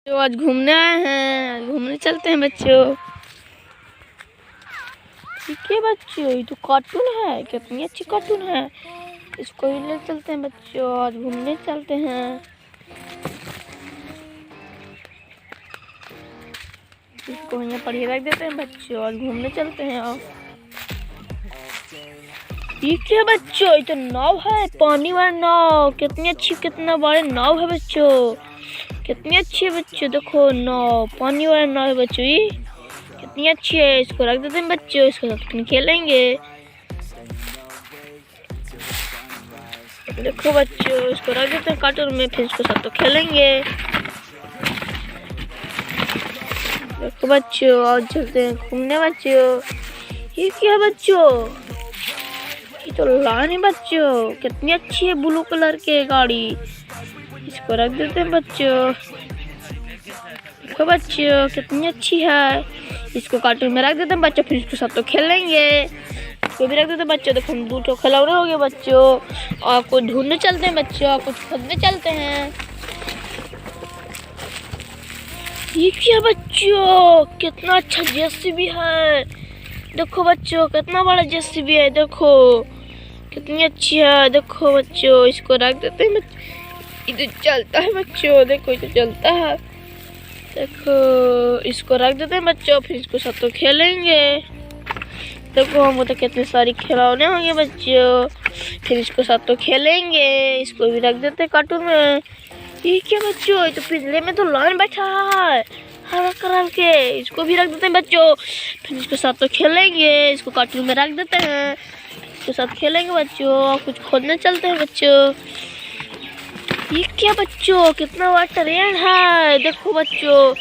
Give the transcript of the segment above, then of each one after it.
तो आज घूमने आए हैं, आज घूमने चलते हैं बच्चों। ठीक है बच्चों, ये तो कार्टून है, कितनी अच्छी कार्टून है। इसको ही ले चलते हैं बच्चों, आज घूमने चलते हैं। इसको यहाँ पर ही रख देते हैं बच्चों, आज घूमने चलते हैं। आओ। ये क्या बच्चों, ये तो नाव है, पानी वाला नाव। कितनी अच्छी, कितना बड़ा नाव है बच्चों, कितनी अच्छी है बच्चों। देखो नाव, पानी वाला नाव है बच्चों, ये कितनी अच्छी है। इसको रख देते हैं बच्चों, इसके साथ खेलेंगे। देखो बच्चों, इसको रख देते हैं कार्टून में, फिर इसके साथ तो खेलेंगे। देखो बच्चों, आज चलते हैं घूमने बच्चों। ये क्या है बच्चों, ये तो लाइन है बच्चों, कितनी अच्छी है, ब्लू कलर की गाड़ी। इसको रख देते हैं बच्चों। देखो बच्चों, कितनी अच्छी है। इसको कार्टून में रख देते हैं बच्चों, फिर इसके साथ तो खेलेंगे। इसको भी रख देते हैं बच्चों। देखो हम 2 खिलौने हो गए बच्चों। और कुछ ढूंढने चलते हैं बच्चों, कुछ खोजने चलते हैं। ये क्या बच्चों, कितना अच्छा जेसीबी है। देखो बच्चों, कितना बड़ा जेसीबी है, देखो कितनी अच्छी है। देखो बच्चों, इसको रख देते हैं बच्चों। ये तो चलता है बच्चों, देखो ये तो चलता है। देखो इसको रख देते हैं बच्चों, फिर इसको सब तो खेलेंगे। देखो हम तो कितने सारी खिलौने होंगे बच्चों, फिर इसको साथ तो खेलेंगे। इसको भी रख देते हैं कार्टून में। ये क्या बच्चों, ये तो पिंजरे में तो लायन बैठा है हरा कलर के। इसको भी रख देते हैं बच्चों, फिर इसको साथ तो खेलेंगे। इसको कार्टून में रख देते हैं, इसके साथ खेलेंगे बच्चों। कुछ खोजने चलते हैं बच्चों। ये क्या बच्चों, कितना बड़ा ट्रेन है। देखो बच्चों,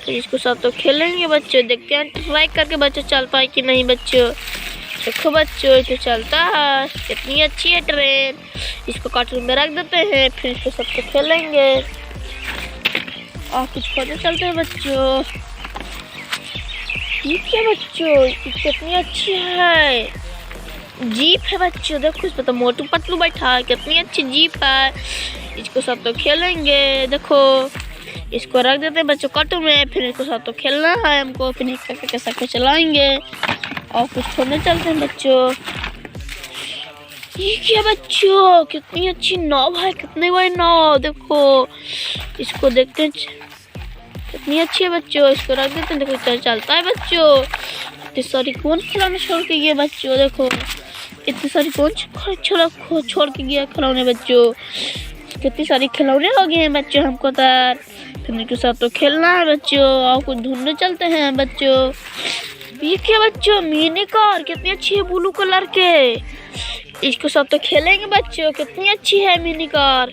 फिर इसको साथ तो खेलेंगे बच्चों। देखते हैं ट्राई करके बच्चों चल पाए कि नहीं बच्चों। देखो बच्चों, ये तो चलता है, कितनी अच्छी है ट्रेन। इसको कार्टून में रख देते हैं, फिर इसको सब तो खेलेंगे। और कुछ खोजने चलते हैं बच्चों। ये क्या बच्चों, ये कितनी अच्छी है, जीप है बच्चों। देखो इस पर तो मोटू पतलू बैठा है, कितनी अच्छी जीप है। इसको साथ तो खेलेंगे। देखो इसको रख देते हैं बच्चों कार्टून में, फिर इसको साथ तो खेलना है हमको। फिर इसका कैसा को चलाएंगे और कुछ छोड़ने चलते हैं बच्चों। ये क्या बच्चों, कितनी अच्छी नाव है, कितने बड़ी नाव। देखो इसको देखते हैं, कितनी अच्छी है बच्चों। इसको रख देते हैं, देखो चलता है बच्चों। इतनी सारी कौन खिलौने छोड़ के गए बच्चों। देखो इतनी सारी कौन छोड़ के गया खिलौने बच्चों। कितनी सारी खिलौने हो गए हैं बच्चों हमको तो। फिर इनके साथ तो खेलना है बच्चों, और कुछ ढूंढने चलते हैं बच्चों। ये क्या बच्चों, मिनी कार, कितनी अच्छी है, ब्लू कलर के। इसको साथ तो खेलेंगे बच्चों, कितनी अच्छी है मिनी कार,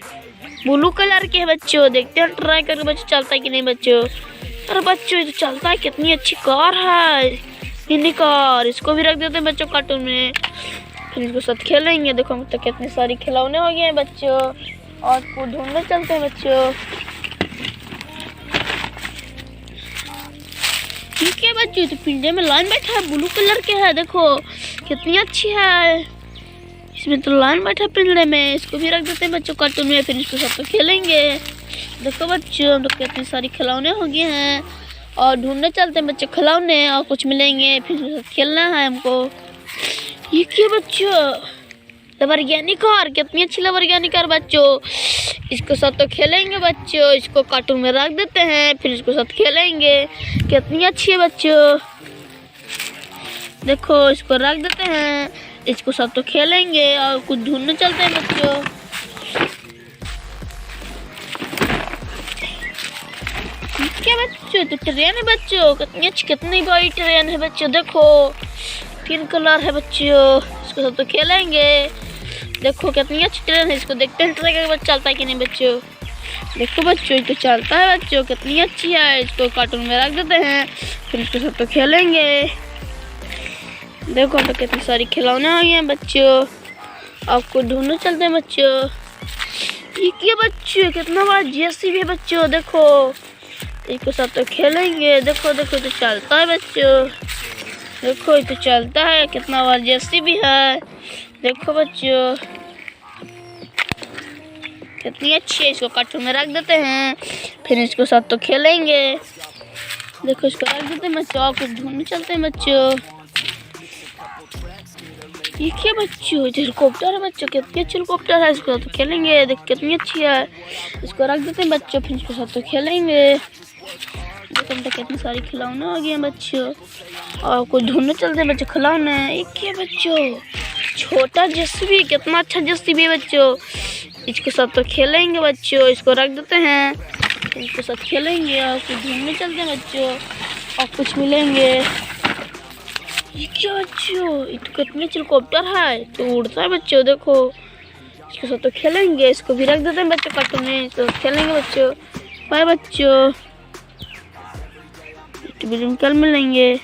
ब्लू कलर के है बच्चों। देखते हैं ट्राई करके बच्चों चलता है कि नहीं बच्चों। अरे बच्चों, ये तो चलता है, कितनी अच्छी कार है मिनी कार। इसको भी रख देते हैं बच्चों कार्टून में, फिर इसको साथ खेलेंगे। देखो हम तो कितनी सारी खिलौने हो गए हैं बच्चों, और को ढूंढने चलते हैं बच्चों। ठीक है बच्चों, तो पिंजरे में लाइन बैठा है, ब्लू कलर के है। देखो कितनी अच्छी है, इसमें तो लाइन बैठा है पिंजरे में। इसको भी रख देते हैं बच्चों कार्टून में, फिर इसको सब तो खेलेंगे। देखो बच्चों, हम लोग कितनी सारी खिलौने हो गए हैं, और ढूंढने चलते हैं बच्चों खिलौने, और कुछ मिलेंगे फिर खेलना है हमको। ये क्या बच्चों, लैम्बोर्गिनी कार, कितनी अच्छी लैम्बोर्गिनी कार बच्चों। इसको साथ तो खेलेंगे बच्चों। इसको कार्टून में रख देते हैं, फिर इसको साथ खेलेंगे। कितनी अच्छी है बच्चों। देखो इसको रख देते हैं, इसको साथ तो खेलेंगे, और कुछ ढूंढने चलते हैं बच्चों। क्या बच्चों, तो ट्रेन है बच्चों, कितनी अच्छी, कितनी बड़ी ट्रेन है बच्चों। देखो 3 कलर है बच्चों। इसको साथ तो खेलेंगे। देखो कितनी अच्छी ट्रेन है, इसको देखते हैं ट्रेन का चलता है कि नहीं बच्चों। देखो बच्चों, ये तो चलता है बच्चों, कितनी अच्छी है। इसको कार्टून में रख देते हैं, फिर इसके साथ तो खेलेंगे। देखो तो कितनी सारी खिलौने हो गए हैं बच्चों, आपको ढूंढने चलते हैं बच्चों। ये क्या बच्चों, कितना बड़ा जेसीबी है बच्चों। देखो इसके साथ तो खेलेंगे। देखो देखो तो चलता है बच्चों। देखो ये तो चलता है, कितना बड़ा जेसीबी है। देखो बच्चों, कितनी अच्छी है, इसको कार्टून में रख देते हैं, फिर इसके साथ तो खेलेंगे। देखो इसको रख देते हैं बच्चों, और कुछ ढूंढने चलते हैं बच्चों। ये क्या बच्चों, हेलीकॉप्टर है बच्चों, कितनी अच्छी हेलीकॉप्टर है, इसको तो खेलेंगे। देख कितनी अच्छी है, इसको रख देते हैं बच्चों, फिर इसके साथ तो खेलेंगे। देखो तो कितनी सारी खिलौने आ गए हैं बच्चों, और कुछ ढूंढने चलते हैं बच्चों खिलौने। ये क्या बच्चों, छोटा जेसीबी, कितना अच्छा जेसीबी है बच्चों, इसके साथ तो खेलेंगे बच्चों। इसको रख देते हैं, इसके साथ खेलेंगे, और कुछ ढूंढने चलते हैं बच्चों, और कुछ मिलेंगे। ये क्या बच्चों, ये तो कितनी हेलीकॉप्टर है, तो उड़ता है बच्चों। देखो इसके साथ तो खेलेंगे, इसको भी रख देते हैं बच्चों कार्टून में, तो खेलेंगे बच्चों। बाय बच्चों, वीडियो में कल मिलेंगे।